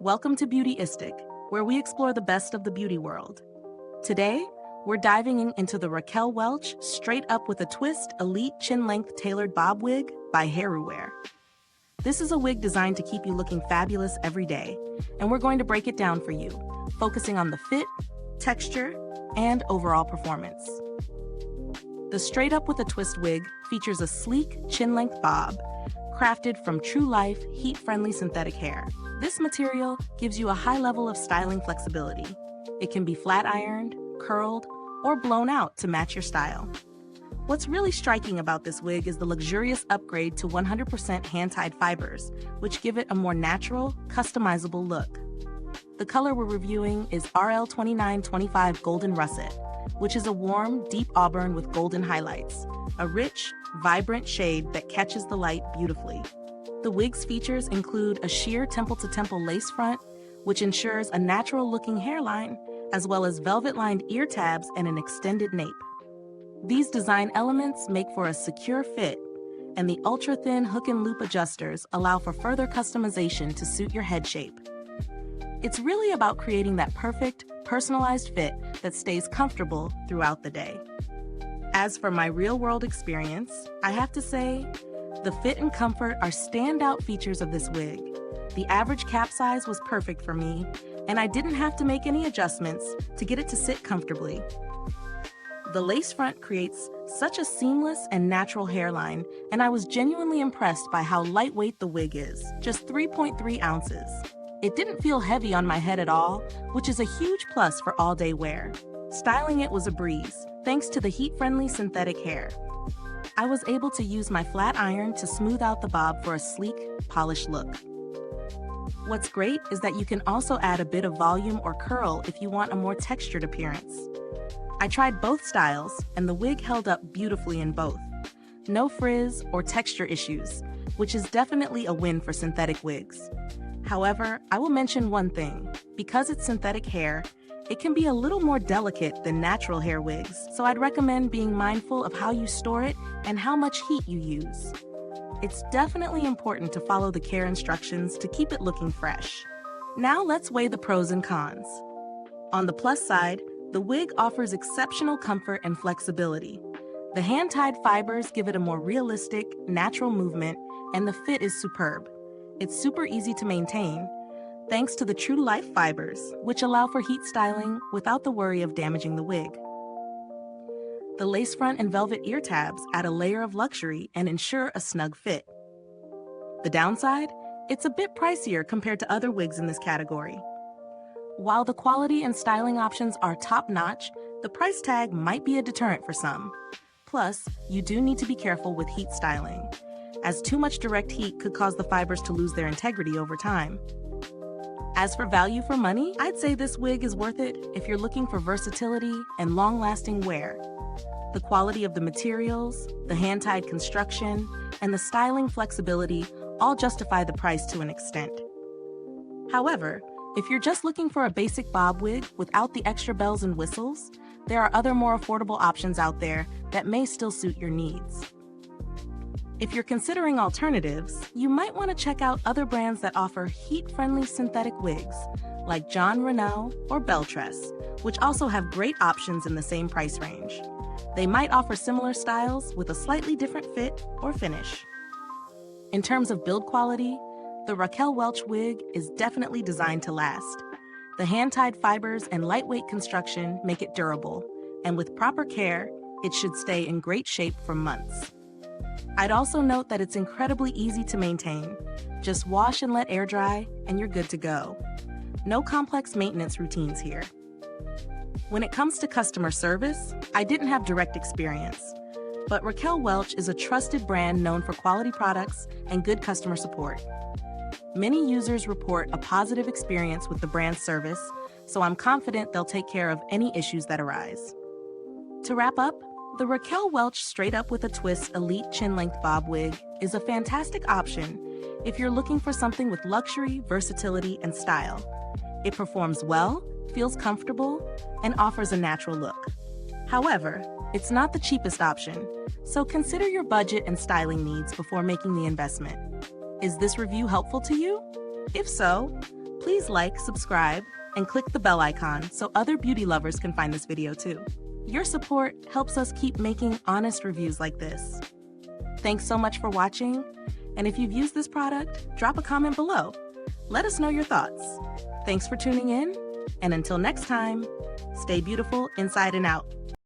Welcome to Beautyistic, where we explore the best of the beauty world. Today, we're diving into the Raquel Welch Straight Up with a Twist Elite Chin-Length Tailored Bob Wig by Hairuwear. This is a wig designed to keep you looking fabulous every day, and we're going to break it down for you, focusing on the fit, texture, and overall performance. The Straight Up with a Twist wig features a sleek, chin-length bob, crafted from true-life, heat-friendly synthetic hair. This material gives you a high level of styling flexibility. It can be flat-ironed, curled, or blown out to match your style. What's really striking about this wig is the luxurious upgrade to 100% hand-tied fibers, which give it a more natural, customizable look. The color we're reviewing is RL29 Golden Russet, which is a warm, deep auburn with golden highlights, a rich, vibrant shade that catches the light beautifully. The wig's features include a sheer temple-to-temple lace front, which ensures a natural-looking hairline, as well as velvet-lined ear tabs and an extended nape. These design elements make for a secure fit, and the ultra-thin hook and loop adjusters allow for further customization to suit your head shape. It's really about creating that perfect, personalized fit that stays comfortable throughout the day. As for my real-world experience, I have to say, the fit and comfort are standout features of this wig. The average cap size was perfect for me, and I didn't have to make any adjustments to get it to sit comfortably. The lace front creates such a seamless and natural hairline, and I was genuinely impressed by how lightweight the wig is, just 3.3 ounces. It didn't feel heavy on my head at all, which is a huge plus for all-day wear. Styling it was a breeze, thanks to the heat-friendly synthetic hair. I was able to use my flat iron to smooth out the bob for a sleek, polished look. What's great is that you can also add a bit of volume or curl if you want a more textured appearance. I tried both styles, and the wig held up beautifully in both. No frizz or texture issues, which is definitely a win for synthetic wigs. However, I will mention one thing. Because it's synthetic hair, it can be a little more delicate than natural hair wigs, so I'd recommend being mindful of how you store it and how much heat you use. It's definitely important to follow the care instructions to keep it looking fresh. Now let's weigh the pros and cons. On the plus side, the wig offers exceptional comfort and flexibility. The hand-tied fibers give it a more realistic, natural movement, and the fit is superb. It's super easy to maintain, thanks to the true-to-life fibers, which allow for heat styling without the worry of damaging the wig. The lace front and velvet ear tabs add a layer of luxury and ensure a snug fit. The downside? It's a bit pricier compared to other wigs in this category. While the quality and styling options are top-notch, the price tag might be a deterrent for some. Plus, you do need to be careful with heat styling, as too much direct heat could cause the fibers to lose their integrity over time. As for value for money, I'd say this wig is worth it if you're looking for versatility and long-lasting wear. The quality of the materials, the hand-tied construction, and the styling flexibility all justify the price to an extent. However, if you're just looking for a basic bob wig without the extra bells and whistles, there are other more affordable options out there that may still suit your needs. If you're considering alternatives, you might want to check out other brands that offer heat-friendly synthetic wigs, like John Rennell or Beltress, which also have great options in the same price range. They might offer similar styles with a slightly different fit or finish. In terms of build quality, the Raquel Welch wig is definitely designed to last. The hand-tied fibers and lightweight construction make it durable, and with proper care, it should stay in great shape for months. I'd also note that it's incredibly easy to maintain. Just wash and let air dry, and you're good to go. No complex maintenance routines here. When it comes to customer service, I didn't have direct experience, but Raquel Welch is a trusted brand known for quality products and good customer support. Many users report a positive experience with the brand's service, so I'm confident they'll take care of any issues that arise. To wrap up, the Raquel Welch Straight Up with a Twist Elite Chin-Length Bob Wig is a fantastic option if you're looking for something with luxury, versatility, and style. It performs well, feels comfortable, and offers a natural look. However, it's not the cheapest option, so consider your budget and styling needs before making the investment. Is this review helpful to you? If so, Please like, subscribe, and click the bell icon so other beauty lovers can find this video too. Your support helps us keep making honest reviews like this. Thanks so much for watching, and if you've used this product, drop a comment below. Let us know your thoughts. Thanks for tuning in, and until next time, stay beautiful inside and out.